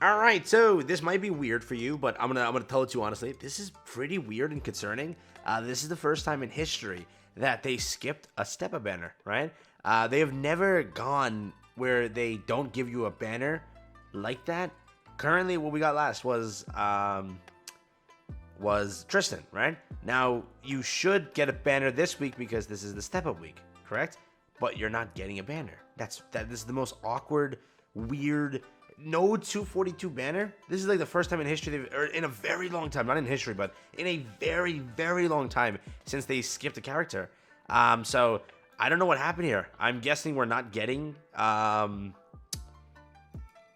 All right, so this might be weird for you, but I'm gonna tell it to you honestly. This is pretty weird and concerning. This is the first time in history that they skipped a step-up banner, right? They have never gone where they don't give you a banner like that. Currently, what we got last was Tristan, right? Now, you should get a banner this week because this is the step-up week, correct? But you're not getting a banner. This is the most awkward, weird, no 242 banner. This is like the first time in history, or in a very long time, not in history, but in a very, very long time since they skipped a character. So I don't know what happened here. I'm guessing we're not getting, I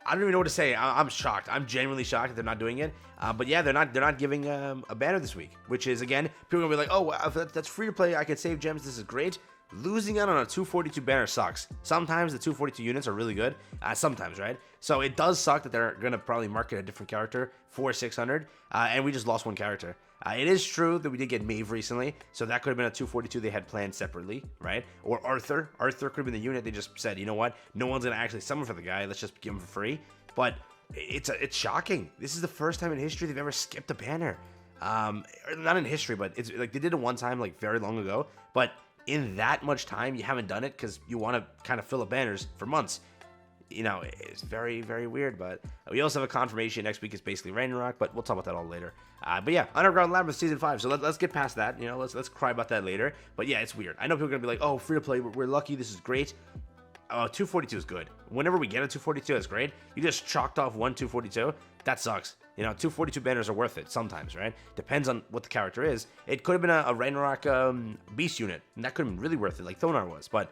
don't even know what to say. I'm shocked. I'm genuinely shocked that they're not doing it. But yeah, they're not giving a banner this week, which is, again, people are gonna be like, oh, if that's free to play, I can save gems, this is great. Losing out on a 242 banner sucks. Sometimes the 242 units are really good. Sometimes, right? So it does suck that they're going to probably market a different character for 600. And we just lost one character. It is true that we did get Maeve recently. So that could have been a 242 they had planned separately, right? Or Arthur. Arthur could have been the unit they just said, you know what? No one's going to actually summon for the guy. Let's just give him for free. But it's shocking. This is the first time in history they've ever skipped a banner. Not in history, but it's like they did it one time like very long ago. But in that much time, you haven't done it because you want to kind of fill up banners for months. You know, it's very, very weird. But we also have a confirmation next week is basically Ragnarok, but we'll talk about that all later. But yeah, Underground Labyrinth Season 5. So let's get past that. You know, let's cry about that later. But yeah, it's weird. I know people are going to be like, oh, free to play, we're lucky, this is great. 242 is good. Whenever we get a 242, that's great. You just chalked off one 242. That sucks. You know, 242 banners are worth it sometimes, right? Depends on what the character is. It could have been a Ragnarok Beast unit, and that could have been really worth it, like Thonar was, but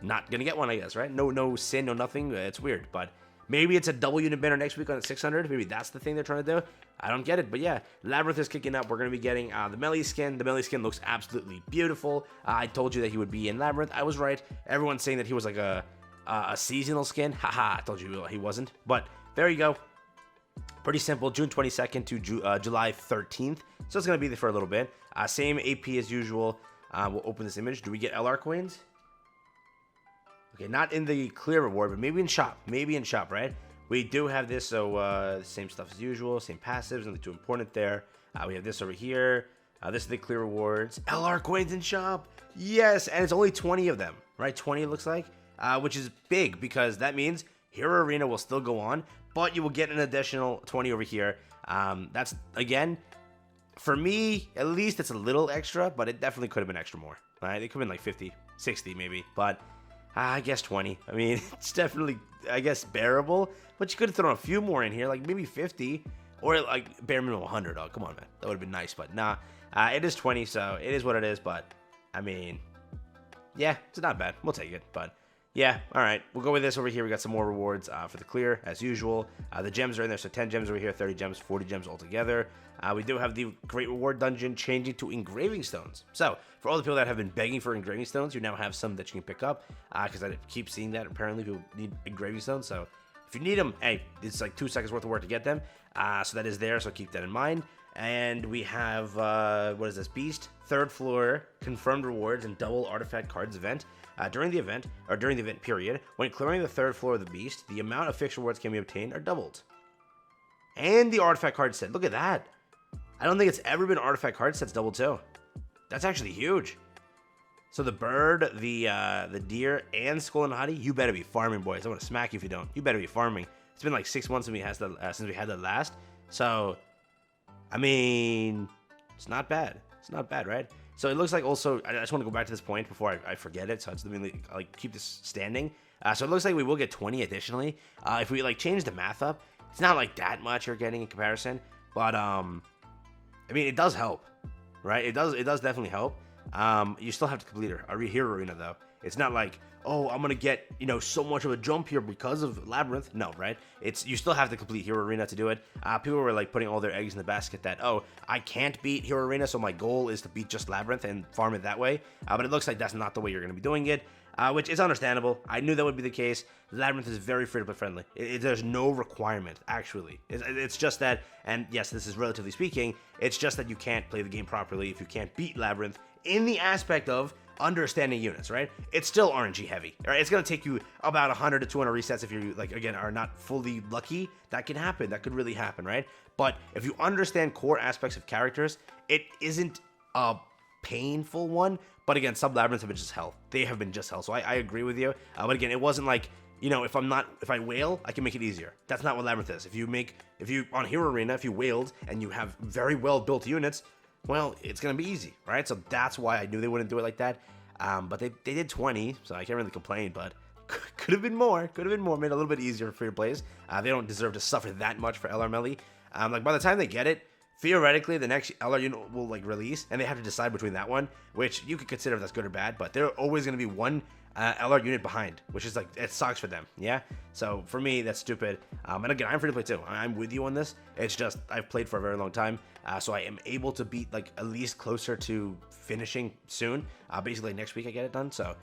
not gonna get one, I guess, right? No sin, no nothing. It's weird, but maybe it's a double unit banner next week on 600. Maybe that's the thing they're trying to do. I don't get it, but yeah, Labyrinth is kicking up. We're gonna be getting the Melee skin. The Melee skin looks absolutely beautiful. I told you that he would be in Labyrinth. I was right. Everyone's saying that he was like a seasonal skin. Haha, I told you he wasn't. But there you go. Pretty simple. June 22nd to July 13th. So it's going to be there for a little bit. Same AP as usual. We'll open this image. Do we get LR coins? Okay, not in the clear reward, but maybe in shop. Maybe in shop, right? We do have this, so same stuff as usual. Same passives, nothing too important there. We have this over here. This is the clear rewards. LR coins in shop. Yes, and it's only 20 of them, right? 20 it looks like. Which is big because that means Hero Arena will still go on, but you will get an additional 20 over here. That's, again, for me, at least it's a little extra, but it definitely could have been extra more. Right? It could have been like 50, 60 maybe, but I guess 20. I mean, it's definitely, I guess, bearable, but you could have thrown a few more in here, like maybe 50, or like bare minimum 100. Oh, come on, man. That would have been nice, but nah. It is 20, so it is what it is, but, I mean, yeah, it's not bad. We'll take it, but yeah, all right. We'll go with this over here. We got some more rewards for the clear, as usual. The gems are in there, so 10 gems over here, 30 gems, 40 gems altogether. We do have the Great Reward Dungeon changing to engraving stones. So, for all the people that have been begging for engraving stones, you now have some that you can pick up, because I keep seeing that apparently people need engraving stones. So, if you need them, hey, it's like 2 seconds worth of work to get them. So that is there, so keep that in mind. And we have, what is this, Beast, 3rd floor, confirmed rewards, and double artifact cards event. During the event period, when clearing the 3rd floor of the Beast, the amount of fixed rewards can be obtained are doubled. And the artifact card set, look at that. I don't think it's ever been artifact card sets doubled too. That's actually huge. So the bird, the deer, and SKOLL and HATI, you better be farming, boys. I'm gonna smack you if you don't. You better be farming. It's been like 6 months since we had that last. So, I mean, it's not bad. It's not bad, right? So it looks like also, I just want to go back to this point before I forget it. So it's let me like keep this standing. So it looks like we will get 20 additionally. If we like change the math up, it's not like that much you're getting in comparison, but I mean it does help, right? It does definitely help. You still have to complete our Hero Arena though. It's not like, oh, I'm gonna get, you know, so much of a jump here because of Labyrinth. No, right? You still have to complete Hero Arena to do it. People were like putting all their eggs in the basket that, oh, I can't beat Hero Arena, so my goal is to beat just Labyrinth and farm it that way. But it looks like that's not the way you're gonna be doing it, which is understandable. I knew that would be the case. Labyrinth is very free-to-play friendly. There's no requirement, actually. It's just that, and yes, this is relatively speaking, it's just that you can't play the game properly if you can't beat Labyrinth in the aspect of understanding units, right? It's still RNG heavy, right? It's gonna take you about 100 to 200 resets if you like, again, are not fully lucky. That can happen. That could really happen, right? But if you understand core aspects of characters, it isn't a painful one. But again, sub labyrinths have been just hell. They have been just hell. So I agree with you. But again, it wasn't like, you know, if I whale, I can make it easier. That's not what labyrinth is. If you on Hero Arena, if you whaled and you have very well built units, well, it's gonna be easy, right? So that's why I knew they wouldn't do it like that. But they did 20, so I can't really complain. But could have been more. Could have been more. Made it a little bit easier for free plays. They don't deserve to suffer that much for LR Melee. Like by the time they get it, theoretically, the next LR unit will like release, and they have to decide between that one, which you could consider if that's good or bad. But they're always going to be one LR unit behind, which is like, it sucks for them. Yeah. So for me, that's stupid. And again, I'm free to play too. I'm with you on this. It's just I've played for a very long time, so I am able to beat like at least closer to finishing soon. Basically next week I get it done. So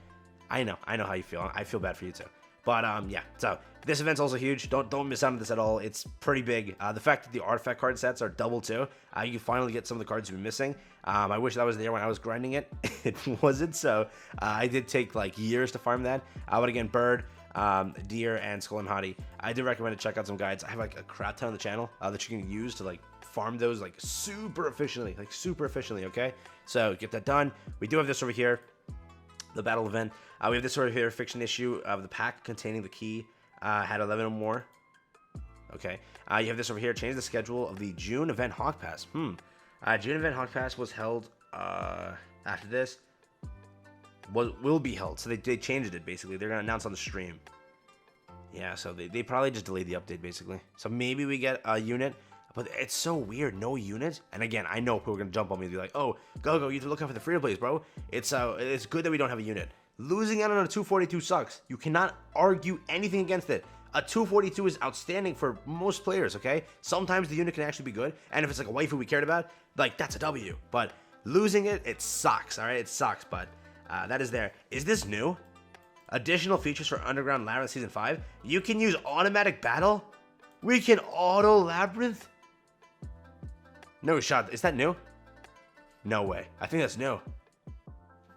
I know how you feel. I feel bad for you too. But yeah, so this event's also huge. Don't miss out on this at all. It's pretty big. The fact that the artifact card sets are double too, you can finally get some of the cards you've been missing. I wish that was there when I was grinding it. It wasn't, so I did take like years to farm that. But again, Bird, Deer, and SKOLL and HATI, I do recommend to check out some guides. I have like a crap ton on the channel that you can use to like farm those like super efficiently, okay? So get that done. We do have this over here, the battle event. We have this over here, fiction issue of the pack containing the key. Had 11 or more. Okay. You have this over here, change the schedule of the June event Hawk Pass. June event Hawk Pass was held after this. Will be held. So they changed it basically. They're gonna announce on the stream. Yeah, so they probably just delayed the update basically. So maybe we get a unit. But it's so weird, no units. And again, I know people are gonna jump on me and be like, "Oh, GoGo, you have to look out for the free plays, bro." It's good that we don't have a unit. Losing out on a 242 sucks. You cannot argue anything against it. A 242 is outstanding for most players, okay? Sometimes the unit can actually be good, and if it's like a waifu we cared about, like that's a W. But losing it, it sucks. All right, it sucks. But that is there. Is this new? Additional features for Underground Labyrinth Season 5. You can use automatic battle. We can auto labyrinth. No shot. Is that new? No way. I think that's new.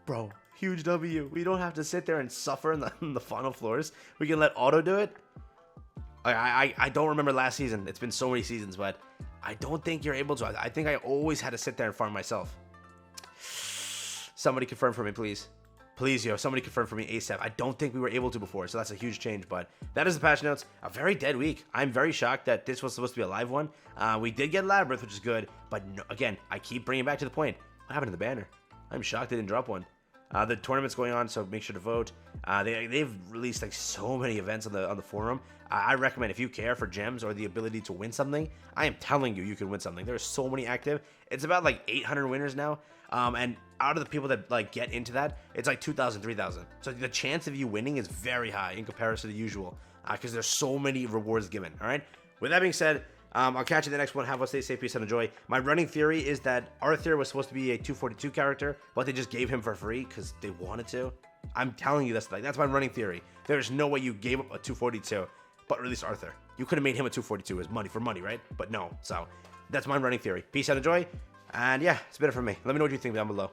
Bro, huge W. We don't have to sit there and suffer in the final floors. We can let auto do it. I don't remember last season. It's been so many seasons, but I don't think you're able to. I think I always had to sit there and farm myself. Somebody confirm for me, please. Please, yo, somebody confirm for me ASAP. I don't think we were able to before, so that's a huge change. But that is the patch notes. A very dead week. I'm very shocked that this was supposed to be a live one. We did get Labyrinth, which is good. But no, again, I keep bringing it back to the point. What happened to the banner? I'm shocked they didn't drop one. The tournament's going on, so make sure to vote. They've released like so many events on the forum. I recommend if you care for gems or the ability to win something, I am telling you, you can win something. There's so many active. It's about like 800 winners now. And out of the people that like get into that, it's like 2,000, 3,000. So the chance of you winning is very high in comparison to the usual, because there's so many rewards given. All right. With that being said, I'll catch you in the next one. Have a stay safe, peace, and enjoy. My running theory is that Arthur was supposed to be a 242 character, but they just gave him for free because they wanted to. I'm telling you this, like that's my running theory. There's no way you gave up a 242, but released Arthur. You could have made him a 242 as money for money, right? But no. So that's my running theory. Peace out, enjoy. And yeah, it's been it for me. Let me know what you think down below.